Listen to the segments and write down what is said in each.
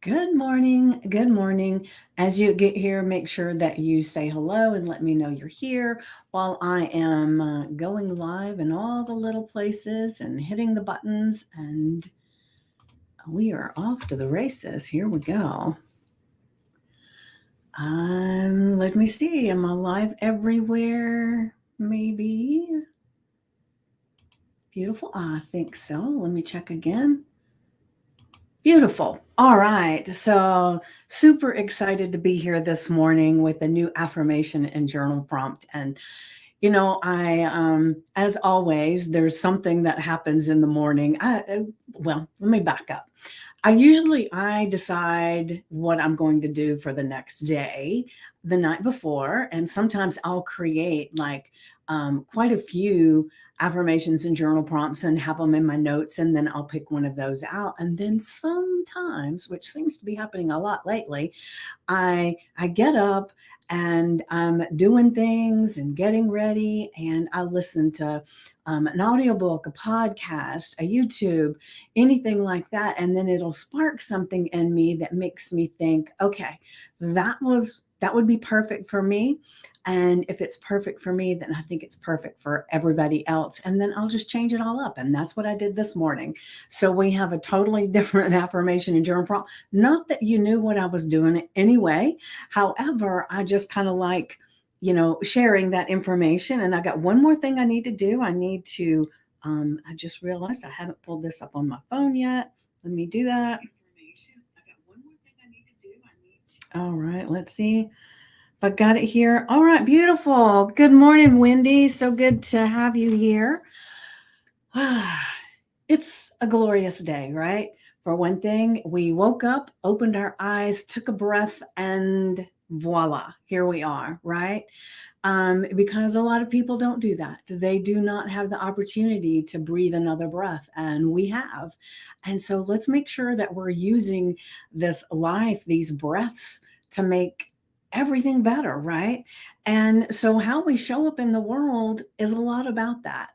Good morning. Good morning. As you get here, make sure that you say hello and let me know you're here while I am going live in all the little places and hitting the buttons. And we are off to the races. Here we go. Let me see. Am I live everywhere? Maybe. Beautiful. I think so. Let me check again. Beautiful. All right. So, super excited to be here this morning with a new affirmation and journal prompt. And, as always, there's something that happens in the morning. Well, let me back up. I decide what I'm going to do for the next day the night before, and sometimes I'll create like quite a few affirmations and journal prompts and have them in my notes, and then I'll pick one of those out. And then sometimes, which seems to be happening a lot lately, I get up and I'm doing things and getting ready, and I listen to an audiobook, a podcast, a YouTube, anything like that, and then it'll spark something in me that makes me think, okay, that would be perfect for me. And if it's perfect for me, then I think it's perfect for everybody else. And then I'll just change it all up. And that's what I did this morning. So we have a totally different affirmation and journal prompt. Not that you knew what I was doing anyway. However, I just kind of like, sharing that information. And I got one more thing I need to do. I just realized I haven't pulled this up on my phone yet. Let me do that. All right, let's see. I got it here. All right, beautiful. Good morning, Wendy. So good to have you here. It's a glorious day, right? For one thing, we woke up, opened our eyes, took a breath, and voila, here we are, right? Because a lot of people don't do that. They do not have the opportunity to breathe another breath, and we have. And so let's make sure that we're using this life, these breaths, to make everything better, right? And so how we show up in the world is a lot about that.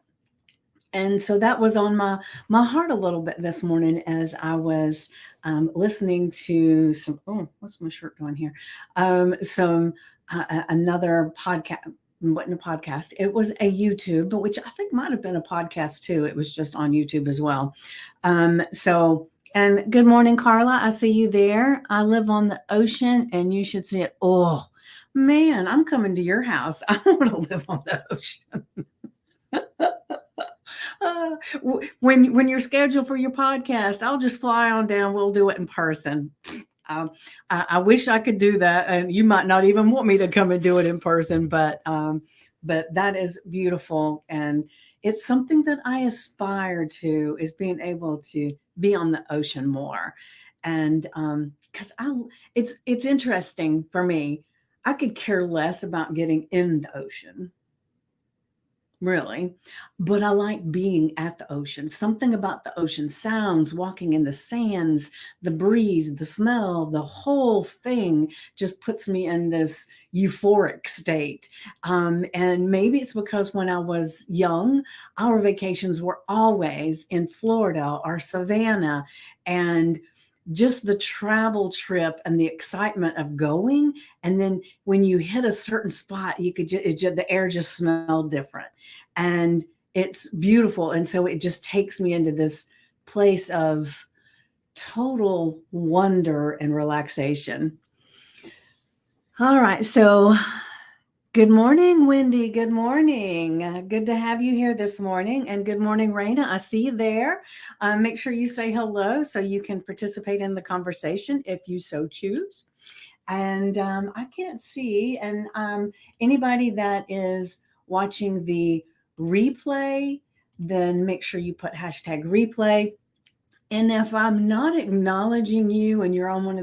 And so that was on my heart a little bit this morning as I was listening to some. Oh, what's my shirt doing here? Some Another podcast. Wasn't a podcast. It was a YouTube, but which I think might have been a podcast too. It was just on YouTube as well. And good morning, Carla. I see you there. I live on the ocean, and you should see it. Oh man, I'm coming to your house. I want to live on the ocean. When you're scheduled for your podcast, I'll just fly on down. We'll do it in person. I wish I could do that, and you might not even want me to come and do it in person, but that is beautiful, and it's something that I aspire to is being able to be on the ocean more, and because it's interesting for me. I could care less about getting in the ocean really, but I like being at the ocean. Something about the ocean sounds, walking in the sands, the breeze, the smell, the whole thing just puts me in this euphoric state. And maybe it's because when I was young, our vacations were always in Florida or Savannah, and just the travel trip and the excitement of going, and then when you hit a certain spot, you could the air just smelled different, and it's beautiful. And so it just takes me into this place of total wonder and relaxation. All right, so good morning, Wendy. Good morning. Good to have you here this morning. And good morning, Raina. I see you there. Make sure you say hello so you can participate in the conversation if you so choose. And I can't see. And anybody that is watching the replay, then make sure you put hashtag replay. And if I'm not acknowledging you and you're on one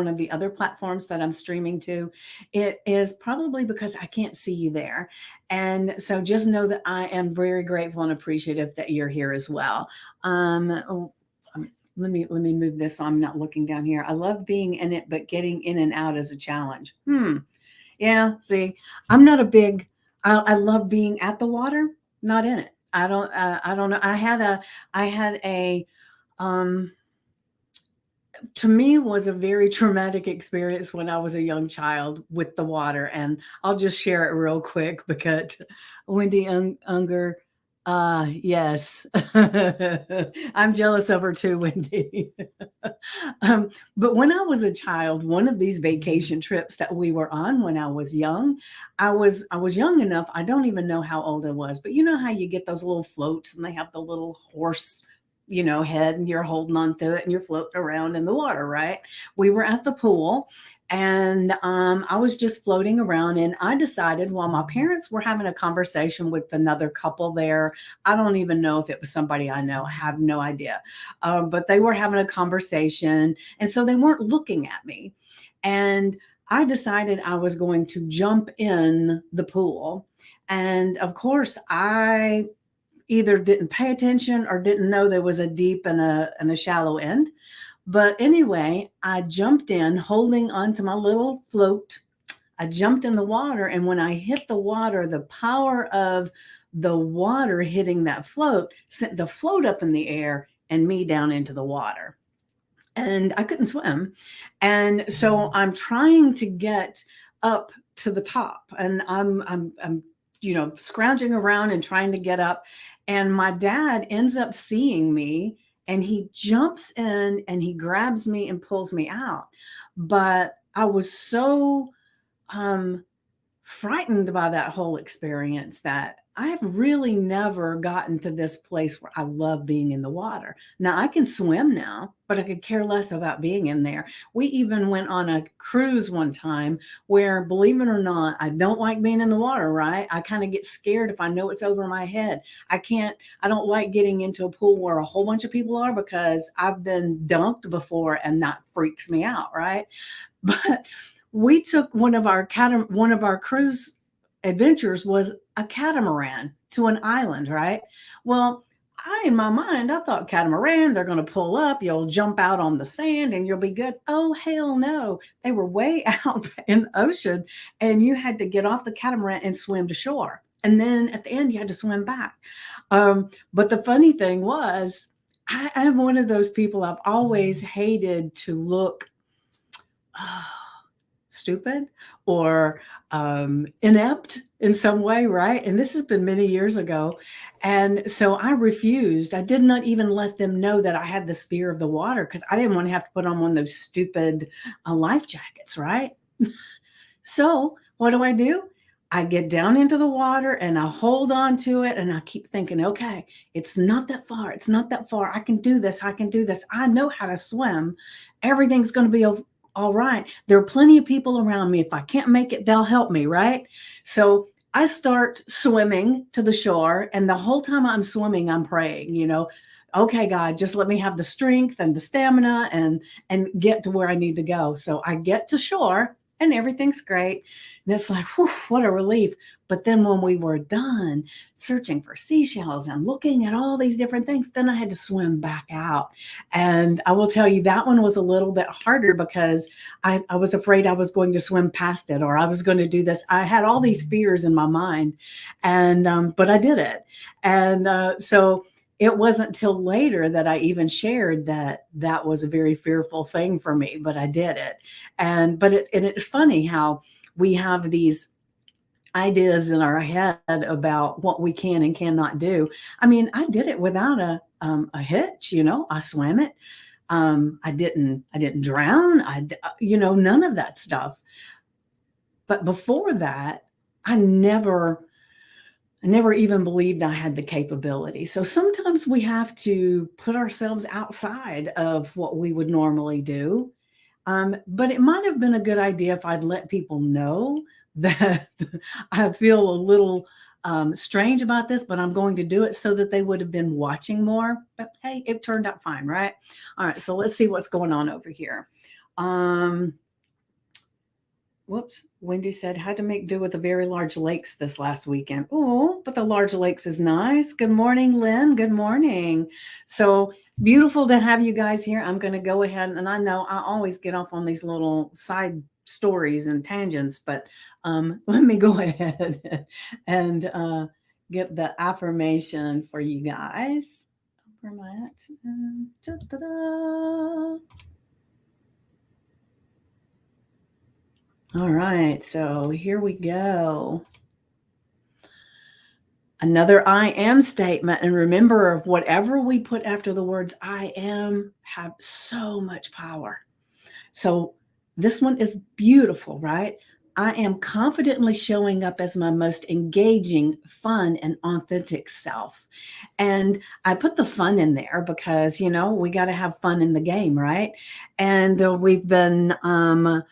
of the other platforms that I'm streaming to, it is probably because I can't see you there. And so just know that I am very grateful and appreciative that you're here as well. Let me move this so I'm not looking down here. I love being in it, but getting in and out is a challenge. Yeah, see, I'm not a big I love being at the water, not in it. I don't know. I had a um to me was a very traumatic experience when I was a young child with the water. And I'll just share it real quick because Wendy Unger, yes, I'm jealous of her too, Wendy. But when I was a child, one of these vacation trips that we were on when I was young, I was young enough. I don't even know how old I was, but you know how you get those little floats and they have the little horse, head, and you're holding on to it and you're floating around in the water, right? We were at the pool, and I was just floating around, and I decided while my parents were having a conversation with another couple there. I don't even know if it was somebody I know, I have no idea. But they were having a conversation, and so they weren't looking at me. And I decided I was going to jump in the pool. And of course, I either didn't pay attention or didn't know there was a deep and a shallow end. But anyway, I jumped in holding onto my little float. I jumped in the water, and when I hit the water, the power of the water hitting that float sent the float up in the air and me down into the water. And I couldn't swim. And so I'm trying to get up to the top, and I'm scrounging around and trying to get up. And my dad ends up seeing me, and he jumps in and he grabs me and pulls me out. But I was so um, frightened by that whole experience that I have really never gotten to this place where I love being in the water. Now I can swim now, but I could care less about being in there. We even went on a cruise one time where, believe it or not, I don't like being in the water, right? I kind of get scared if I know it's over my head. I don't like getting into a pool where a whole bunch of people are because I've been dunked before and that freaks me out, right? But we took one of our cruise adventures was a catamaran to an island, right? Well, in my mind, I thought catamaran, they're going to pull up, you'll jump out on the sand and you'll be good. Oh, hell no. They were way out in the ocean, and you had to get off the catamaran and swim to shore. And then at the end, you had to swim back. But the funny thing was, I'm one of those people, I've always hated to look stupid or inept in some way, right? And this has been many years ago. And so I refused. I did not even let them know that I had this fear of the water because I didn't want to have to put on one of those stupid life jackets, right? So what do? I get down into the water and I hold on to it and I keep thinking, okay, it's not that far. It's not that far. I can do this. I can do this. I know how to swim. Everything's going to be all right. There are plenty of people around me. If I can't make it, they'll help me, right? So I start swimming to the shore, and the whole time I'm swimming, I'm praying, okay, God, just let me have the strength and the stamina and get to where I need to go. So I get to shore and everything's great. And it's like, whew, what a relief. But then when we were done searching for seashells and looking at all these different things, then I had to swim back out. And I will tell you, that one was a little bit harder because I was afraid I was going to swim past it or I was going to do this. I had all these fears in my mind, and but I did it. And so it wasn't till later that I even shared that that was a very fearful thing for me, but I did it. And it's funny how we have these ideas in our head about what we can and cannot do. I mean, I did it without a hitch, I swam it. I didn't drown. None of that stuff. But before that, I never even believed I had the capability. So sometimes we have to put ourselves outside of what we would normally do. But it might have been a good idea if I'd let people know that I feel a little strange about this, but I'm going to do it so that they would have been watching more. But hey, it turned out fine, right? All right, so let's see what's going on over here. Whoops, Wendy said, had to make do with the very large lakes this last weekend. Oh, but the large lakes is nice. Good morning, Lynn. Good morning. So beautiful to have you guys here. I'm going to go ahead, and I know I always get off on these little side stories and tangents, but let me go ahead and get the affirmation for you guys. Da-da-da. All right, so here we go. Another I am statement. And remember, whatever we put after the words I am have so much power. So this one is beautiful, right? I am confidently showing up as my most engaging, fun, and authentic self. And I put the fun in there because, we got to have fun in the game, right? And we've been um,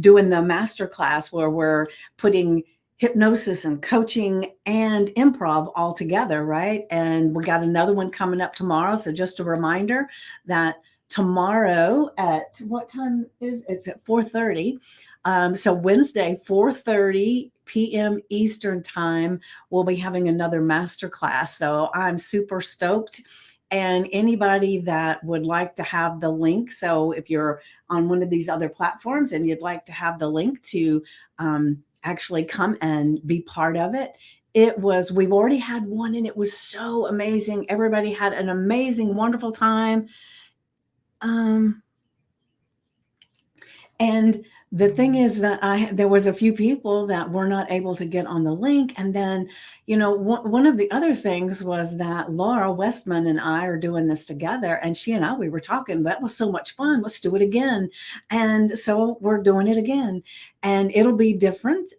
doing the master class where we're putting hypnosis and coaching and improv all together, right? And we got another one coming up tomorrow. So just a reminder that tomorrow at what time is it's at 4:30. So Wednesday, 4:30 p.m. Eastern time, we'll be having another master class. So I'm super stoked. And anybody that would like to have the link, so if you're on one of these other platforms and you'd like to have the link to actually come and be part of it, we've already had one and it was so amazing. Everybody had an amazing, wonderful time. Um, and the thing is that there was a few people that were not able to get on the link. And then, one of the other things was that Laura Westman and I are doing this together. And she and I, we were talking, that was so much fun. Let's do it again. And so we're doing it again. And it'll be different.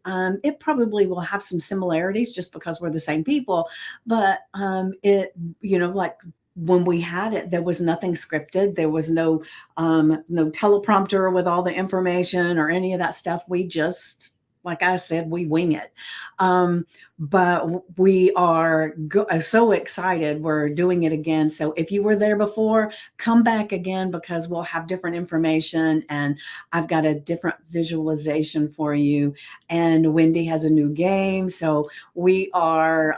It probably will have some similarities just because we're the same people. But like when we had it, there was nothing scripted. There was no teleprompter with all the information or any of that stuff. We just, like I said, we wing it. But we are so excited. We're doing it again. So if you were there before, come back again because we'll have different information and I've got a different visualization for you. And Wendy has a new game. So we are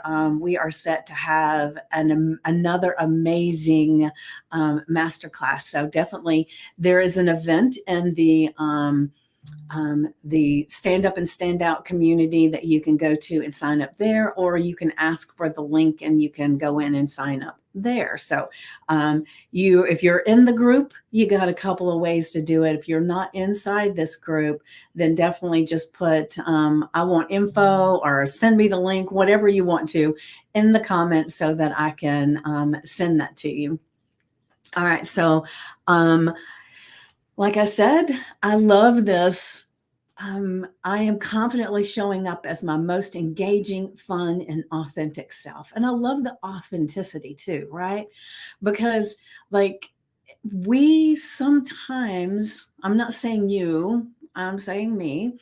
set to have another amazing masterclass. So definitely there is an event in the Stand Up and Stand Out community that you can go to and sign up there, or you can ask for the link and you can go in and sign up there. So if you're in the group, you got a couple of ways to do it. If you're not inside this group, then definitely just put I want info or send me the link, whatever you want to, in the comments so that I can send that to you. All right. So like I said, I love this. I am confidently showing up as my most engaging, fun, and authentic self. And I love the authenticity too, right? Because, like, we sometimes, I'm not saying you, I'm saying me.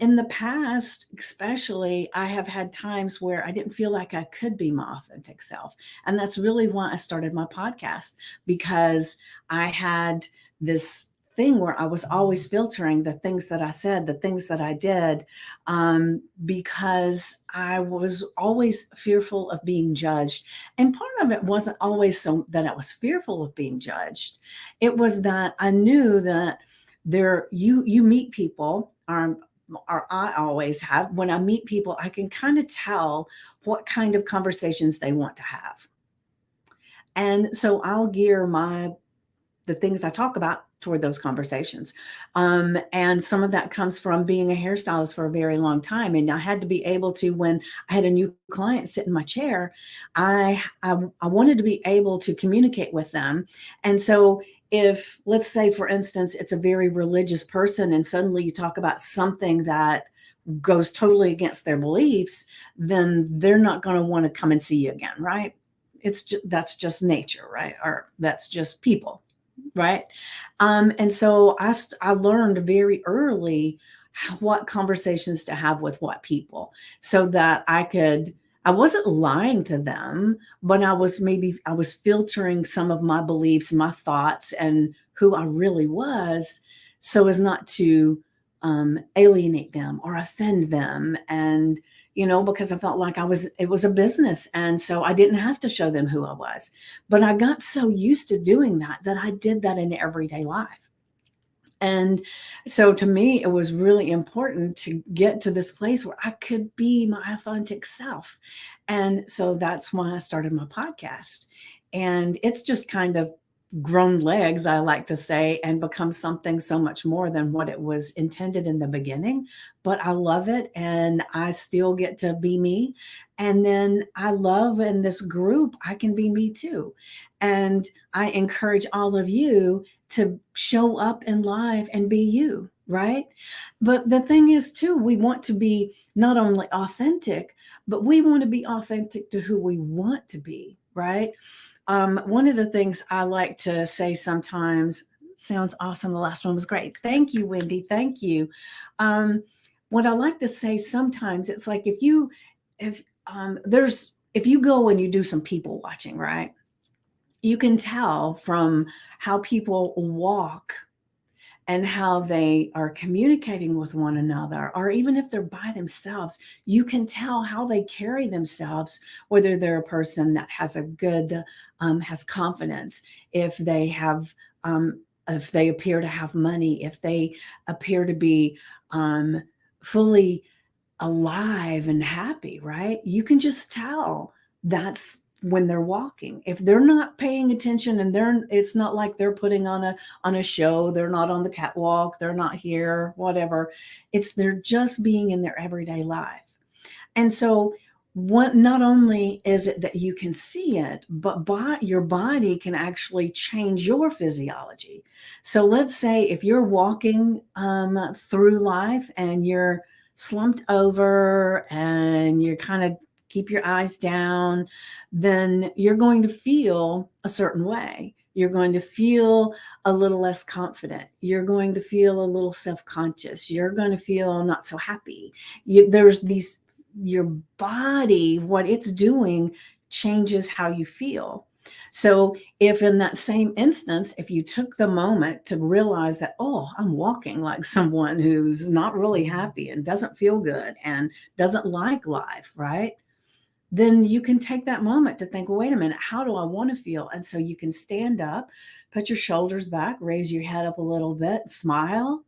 In the past, especially, I have had times where I didn't feel like I could be my authentic self. And that's really why I started my podcast, because I had this thing where I was always filtering the things that I said, the things that I did, because I was always fearful of being judged. And part of it wasn't always so that I was fearful of being judged. It was that I knew that you meet people, or I always have, when I meet people, I can kind of tell what kind of conversations they want to have. And so I'll gear the things I talk about toward those conversations. And some of that comes from being a hairstylist for a very long time. And I had to be able to, when I had a new client sit in my chair, I wanted to be able to communicate with them. And so if, let's say, for instance, it's a very religious person and suddenly you talk about something that goes totally against their beliefs, then they're not going to want to come and see you again, right? That's just nature, right? Or that's just people. Right. And so I learned very early what conversations to have with what people so that I wasn't lying to them, but I was filtering some of my beliefs, my thoughts, and who I really was so as not to alienate them or offend them. And, because I felt like it was a business. And so I didn't have to show them who I was. But I got so used to doing that I did that in everyday life. And so to me, it was really important to get to this place where I could be my authentic self. And so that's why I started my podcast. And it's just kind of grown legs, I like to say, and become something so much more than what it was intended in the beginning. But I love it, and I still get to be me. And then I love in this group, I can be me too. And I encourage all of you to show up in life and be you, right? But the thing is, too, we want to be not only authentic, but we want to be authentic to who we want to be, right? One of the things I like to say sometimes sounds awesome. The last one was great. Thank you, Wendy. Thank you. Um, what I like to say sometimes, it's like if you go and you do some people watching, right? You can tell from how people walk and how they are communicating with one another, or even if they're by themselves, you can tell how they carry themselves, whether they're a person that has a good, has confidence, if they have, if they appear to have money, if they appear to be fully alive and happy, right? You can just tell that's when they're walking. If they're not paying attention and it's not like they're putting on a show, they're not on the catwalk, they're not here, whatever. They're just being in their everyday life. And so what not only is it that you can see it, but your body can actually change your physiology. So let's say if you're walking through life and you're slumped over and you kind of keep your eyes down, then you're going to feel a certain way. You're going to feel a little less confident. You're going to feel a little self-conscious. You're going to feel not so happy. There's these, your body, what it's doing changes how you feel. So if in that same instance, if you took the moment to realize that, oh, I'm walking like someone who's not really happy and doesn't feel good and doesn't like life, right? Then you can take that moment to think, well, wait a minute, how do I want to feel? And so you can stand up, put your shoulders back, raise your head up a little bit, smile.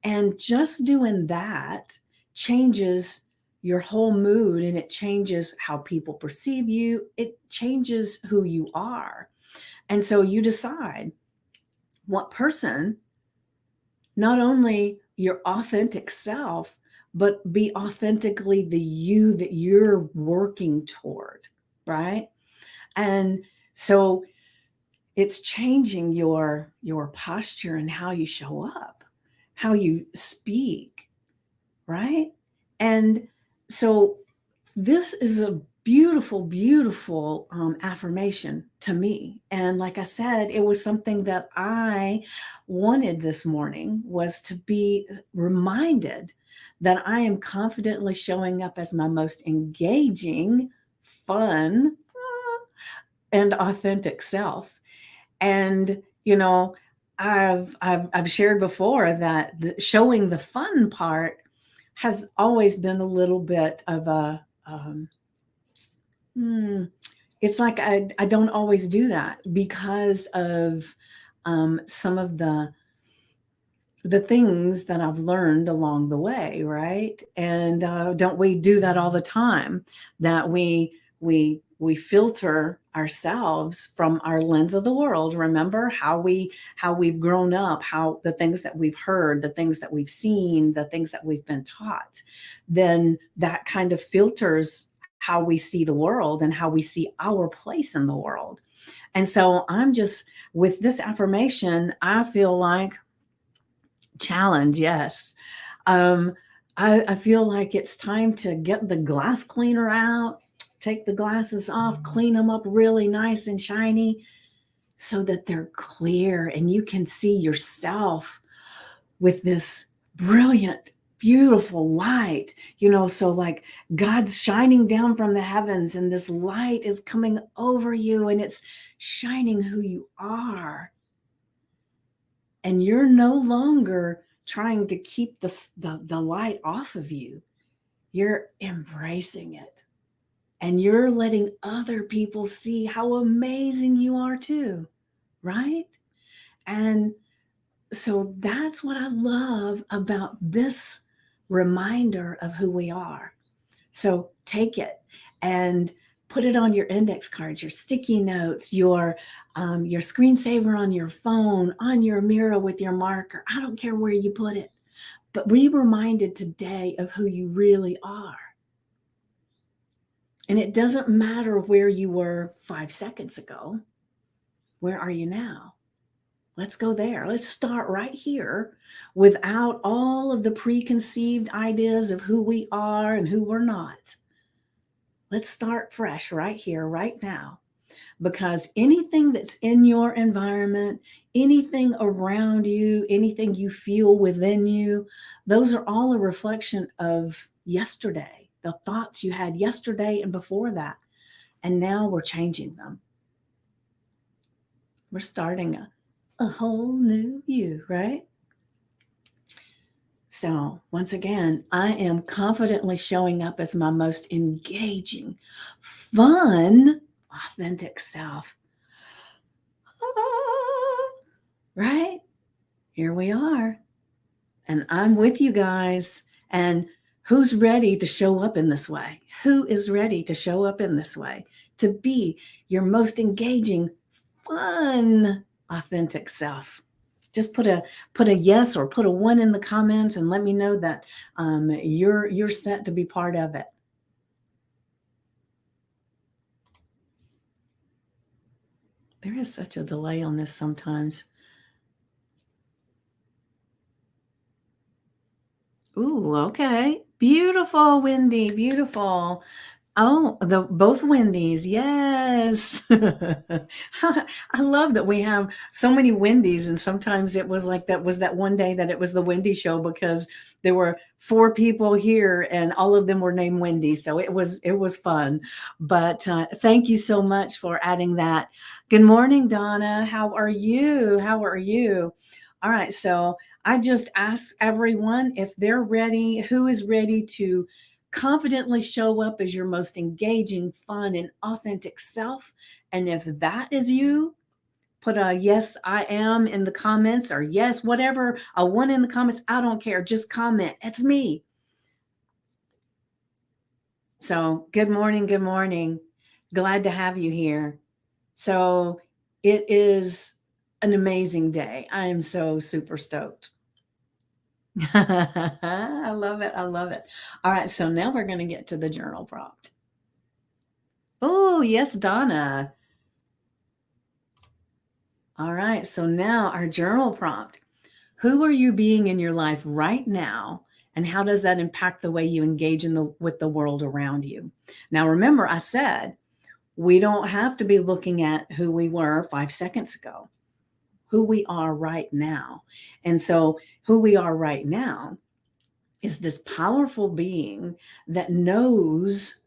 And just doing that changes your whole mood, and it changes how people perceive you. It changes who you are. And so you decide what person, not only your authentic self, but be authentically the you that you're working toward, right? And so it's changing your posture and how you show up, how you speak, right? And so this is a beautiful, beautiful affirmation to me. And like I said, it was something that I wanted this morning, was to be reminded that I am confidently showing up as my most engaging, fun, and authentic self. And I've shared before that showing the fun part has always been a little bit of a it's like I don't always do that because of some of the things that I've learned along the way, right? And don't we do that all the time? That we filter ourselves from our lens of the world. Remember how we've grown up, how the things that we've heard, the things that we've seen, the things that we've been taught. Then that kind of filters how we see the world and how we see our place in the world. And so I'm just, with this affirmation, I feel like challenge, yes. Um, I feel like it's time to get the glass cleaner out, take the glasses off, clean them up really nice and shiny so that they're clear and you can see yourself with this brilliant, beautiful light. So like God's shining down from the heavens and this light is coming over you and it's shining who you are. And you're no longer trying to keep the light off of you. You're embracing it. And you're letting other people see how amazing you are too, right? And so that's what I love about this reminder of who we are. So take it and Put it on your index cards, your sticky notes, your screensaver on your phone, on your mirror with your marker. I don't care where you put it, but be reminded today of who you really are. And it doesn't matter where you were 5 seconds ago. Where are you now? Let's go there. Let's start right here without all of the preconceived ideas of who we are and who we're not. Let's start fresh right here, right now. Because anything that's in your environment, anything around you, anything you feel within you, those are all a reflection of yesterday, the thoughts you had yesterday and before that. And now we're changing them. We're starting a whole new you, right? So, once again, I am confidently showing up as my most engaging, fun, authentic self. Right? Here we are. And I'm with you guys. And who's ready to show up in this way? Who is ready to show up in this way? To be your most engaging, fun, authentic self. Just put a yes or put a 1 in the comments and let me know that you're set to be part of it. There is such a delay on this sometimes. Ooh, okay. Beautiful, Wendy. Beautiful. Oh, both Wendy's. Yes. I love that we have so many Wendy's, and sometimes it was like that one day that it was the Wendy show because there were 4 people here and all of them were named Wendy. So it was fun. But thank you so much for adding that. Good morning, Donna. How are you? How are you? All right. So I just asked everyone if they're ready, who is ready to confidently show up as your most engaging, fun, and authentic self. And if that is you, put a yes, I am in the comments, or yes, whatever, a 1 in the comments. I don't care. Just comment. It's me. So, good morning. Good morning. Glad to have you here. So, it is an amazing day. I am so super stoked. I love it. I love it. All right. So, now we're going to get to the journal prompt. Oh, yes, Donna. All right. So now our journal prompt. Who are you being in your life right now? And how does that impact the way you engage with the world around you? Now, remember, I said we don't have to be looking at who we were 5 seconds ago, who we are right now. And so, who we are right now is this powerful being that knows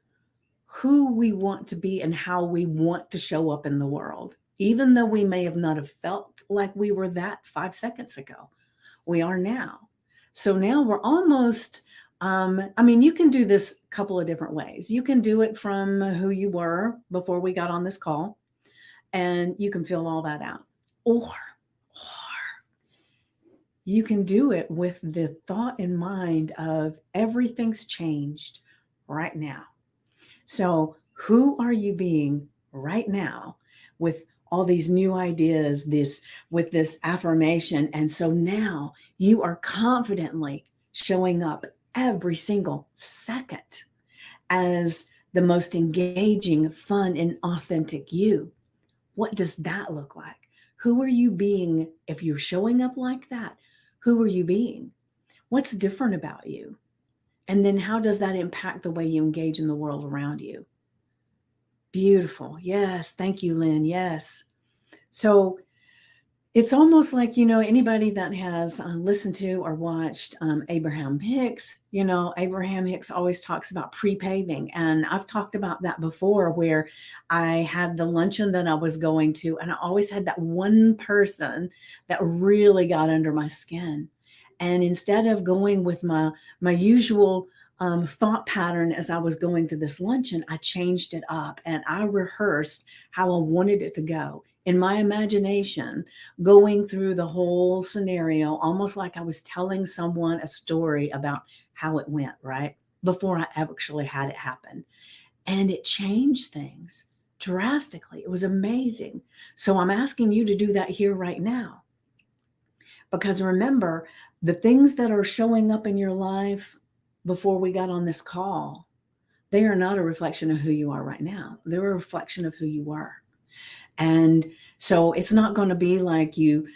who we want to be and how we want to show up in the world, even though we may have not have felt like we were that 5 seconds ago. We are now. So now we're almost, you can do this a couple of different ways. You can do it from who you were before we got on this call, and you can fill all that out. Or you can do it with the thought in mind of everything's changed right now. So, who are you being right now with all these new ideas, with this affirmation? And so now you are confidently showing up every single second as the most engaging, fun, and authentic you. What does that look like? Who are you being if you're showing up like that? Who are you being? What's different about you? And then how does that impact the way you engage in the world around you? Beautiful. Yes. Thank you, Lynn. Yes. So it's almost like, anybody that has listened to or watched Abraham Hicks, Abraham Hicks always talks about pre-paving. And I've talked about that before, where I had the luncheon that I was going to, and I always had that one person that really got under my skin. And instead of going with my usual thought pattern as I was going to this luncheon, I changed it up and I rehearsed how I wanted it to go in my imagination, going through the whole scenario, almost like I was telling someone a story about how it went, right? Before I actually had it happen. and it changed things drastically. It was amazing. So I'm asking you to do that here right now. Because remember, the things that are showing up in your life before we got on this call, they are not a reflection of who you are right now. They're a reflection of who you were. And so it's not going to be like you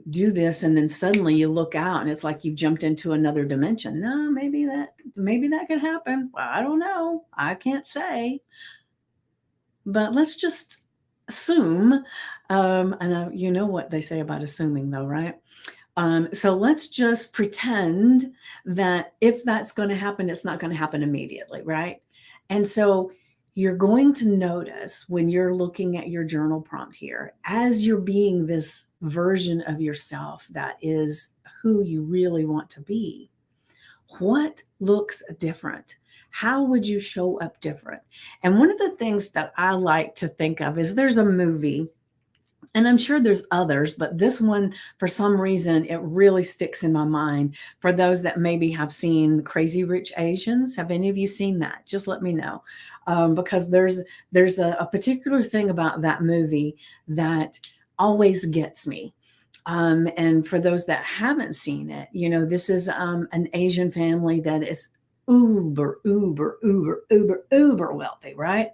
do this and then suddenly you look out and it's like you've jumped into another dimension. No, maybe that could happen. Well, I don't know. I can't say. But let's just assume. And you know what they say about assuming, though, right? So let's just pretend that if that's going to happen, it's not going to happen immediately, right? And so you're going to notice when you're looking at your journal prompt here, as you're being this version of yourself that is who you really want to be, what looks different? How would you show up different? And one of the things that I like to think of is there's a movie, and I'm sure there's others, but this one, for some reason, it really sticks in my mind. For those that maybe have seen Crazy Rich Asians, have any of you seen that? Just let me know, because there's a particular thing about that movie that always gets me. And for those that haven't seen it, this is an Asian family that is uber, uber, uber, uber, uber wealthy, right?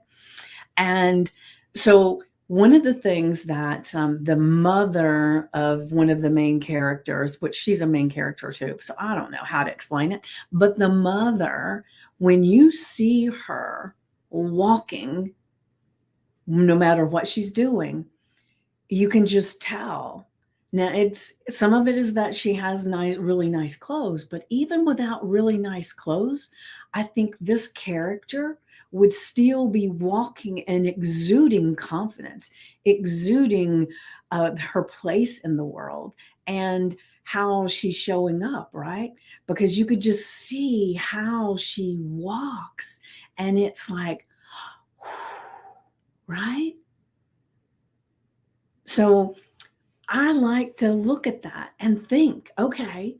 And so one of the things that the mother of one of the main characters, which she's a main character too, so I don't know how to explain it, but the mother, when you see her walking, no matter what she's doing, you can just tell. Now, some of it is that she has really nice clothes, but even without really nice clothes, I think this character would still be walking and exuding confidence, exuding her place in the world and how she's showing up, right? Because you could just see how she walks, and it's like, right? So I like to look at that and think, okay.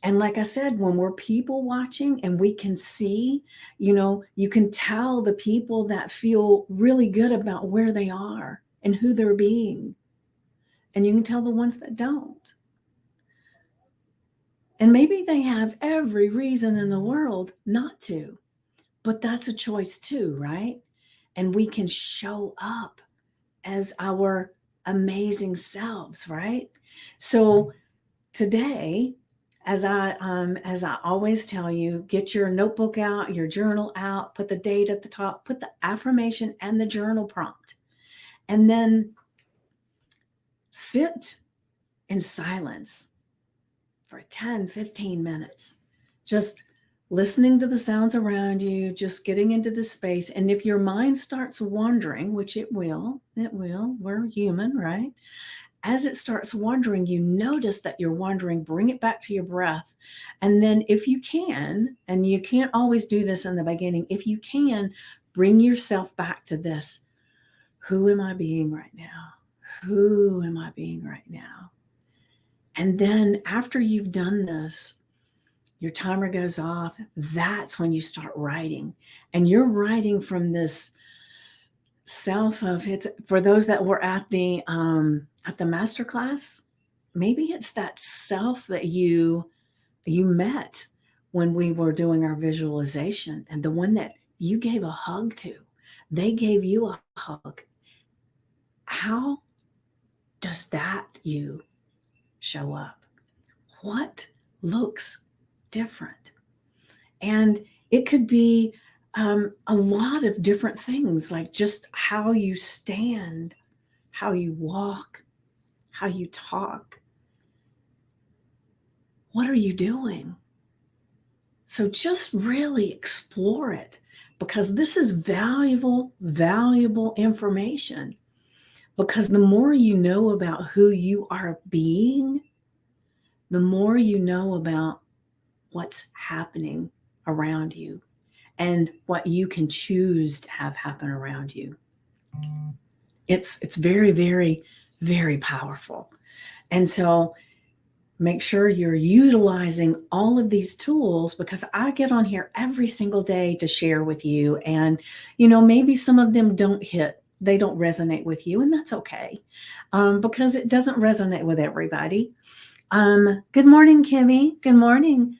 And like I said, when we're people watching and we can see, you can tell the people that feel really good about where they are and who they're being. And you can tell the ones that don't. And maybe they have every reason in the world not to, but that's a choice too, right? And we can show up as our amazing selves, right? So today, as I always tell you, get your notebook out, your journal out, put the date at the top, put the affirmation and the journal prompt, and then sit in silence for 10, 15 minutes, just listening to the sounds around you, just getting into the space. And if your mind starts wandering, which it will, we're human, right? As it starts wandering, you notice that you're wandering, bring it back to your breath. And then if you can, and you can't always do this in the beginning, if you can, bring yourself back to this. Who am I being right now? Who am I being right now? And then after you've done this, your timer goes off. That's when you start writing. And you're writing from this self of, it's for those that were at the masterclass, maybe it's that self that you met when we were doing our visualization, and the one that you gave a hug to, they gave you a hug. How does that you show up? What looks different? And it could be a lot of different things, like just how you stand, how you walk, how you talk. What are you doing? So just really explore it, because this is valuable, valuable information. Because the more you know about who you are being, the more you know about what's happening around you and what you can choose to have happen around you. It's very, very, very powerful. And so make sure you're utilizing all of these tools, because I get on here every single day to share with you. And, maybe some of them they don't resonate with you, and that's okay, because it doesn't resonate with everybody. Good morning, Kimmy. Good morning.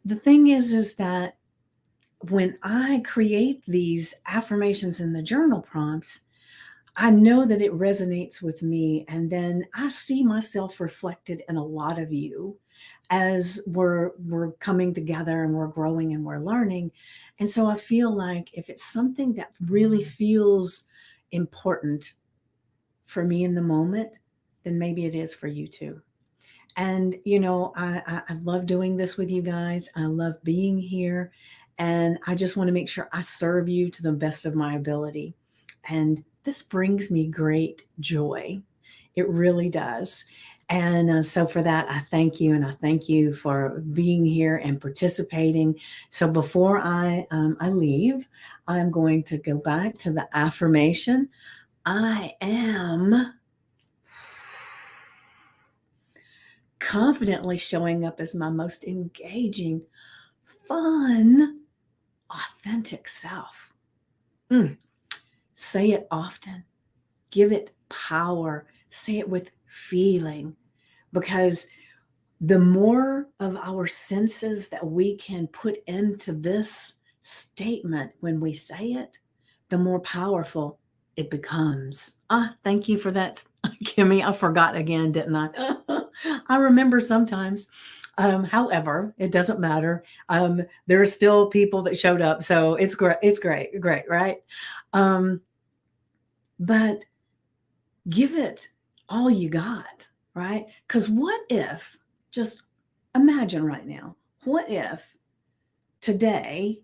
The thing is that when I create these affirmations in the journal prompts, I know that it resonates with me. And then I see myself reflected in a lot of you as we're coming together and we're growing and we're learning. And so I feel like if it's something that really feels important for me in the moment, then maybe it is for you too. And, I love doing this with you guys. I love being here. And I just want to make sure I serve you to the best of my ability. And this brings me great joy. It really does. And so for that, I thank you. And I thank you for being here and participating. So before I leave, I'm going to go back to the affirmation. I am confidently showing up as my most engaging, fun, authentic self. Say it often. Give it power. Say it with feeling, because the more of our senses that we can put into this statement when we say it, the more powerful it becomes. Thank you for that, Kimmy. I forgot again, didn't I? I remember sometimes. However, it doesn't matter. There are still people that showed up, so it's great. It's great, right? But give it all you got, right? Because what if, just imagine right now, what if today,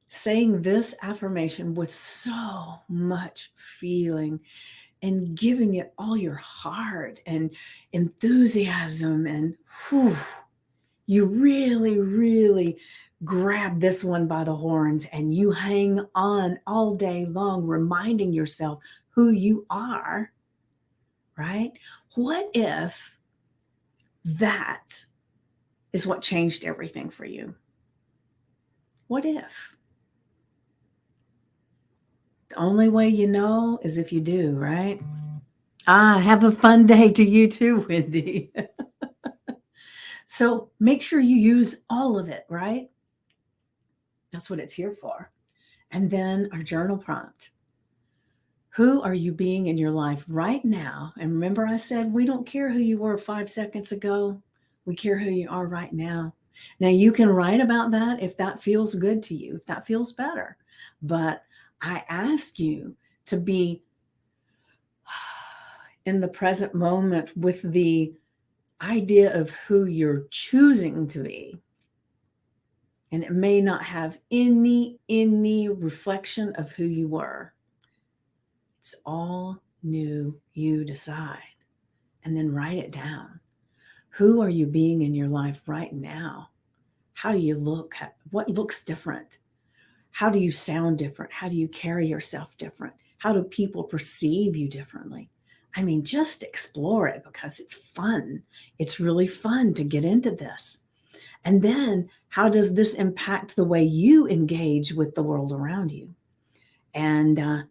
saying this affirmation with so much feeling and giving it all your heart and enthusiasm, and you really, really grab this one by the horns and you hang on all day long, reminding yourself who you are, right? What if that is what changed everything for you? What if? The only way you know is if you do, right? Have a fun day to you too, Wendy. So make sure you use all of it, right? That's what it's here for. And then our journal prompt. Who are you being in your life right now? And remember, I said we don't care who you were 5 seconds ago. We care who you are right now. Now, you can write about that if that feels good to you, if that feels better. But I ask you to be in the present moment with the idea of who you're choosing to be. And it may not have any reflection of who you were. It's all new. You decide. And then write it down. Who are you being in your life right now? How do you look? What looks different? How do you sound different? How do you carry yourself different? How do people perceive you differently? I mean, just explore it, because it's fun. It's really fun to get into this. And then how does this impact the way you engage with the world around you? And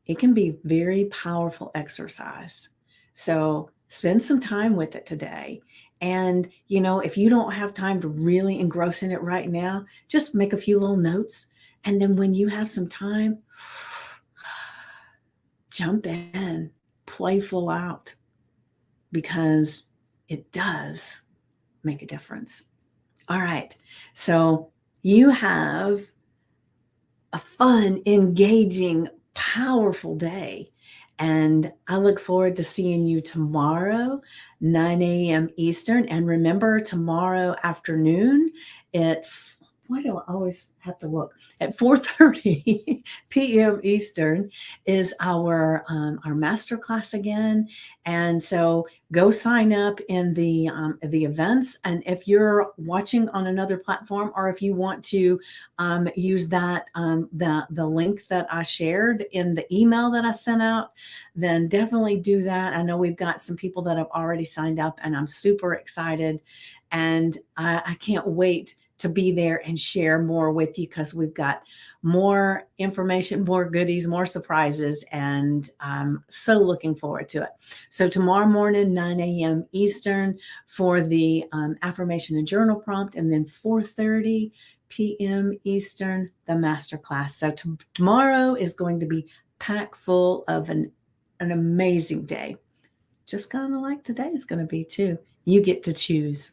it can be very powerful exercise. So spend some time with it today. And, if you don't have time to really engross in it right now, just make a few little notes. And then when you have some time, jump in, playful out, because it does make a difference. All right. So you have a fun, engaging, powerful day. And I look forward to seeing you tomorrow, 9 a.m. Eastern. And remember, tomorrow afternoon at why do I always have to look? At 4:30 p.m. Eastern is our master class again. And so go sign up in the events. And if you're watching on another platform, or if you want to use that the link that I shared in the email that I sent out, then definitely do that. I know we've got some people that have already signed up, and I'm super excited, and I can't wait to be there and share more with you, because we've got more information, more goodies, more surprises, and I'm so looking forward to it. So tomorrow morning, 9 a.m. Eastern for the affirmation and journal prompt, and then 4:30 p.m. Eastern, the masterclass. So tomorrow is going to be packed full of an amazing day, just kind of like today is going to be too. You get to choose.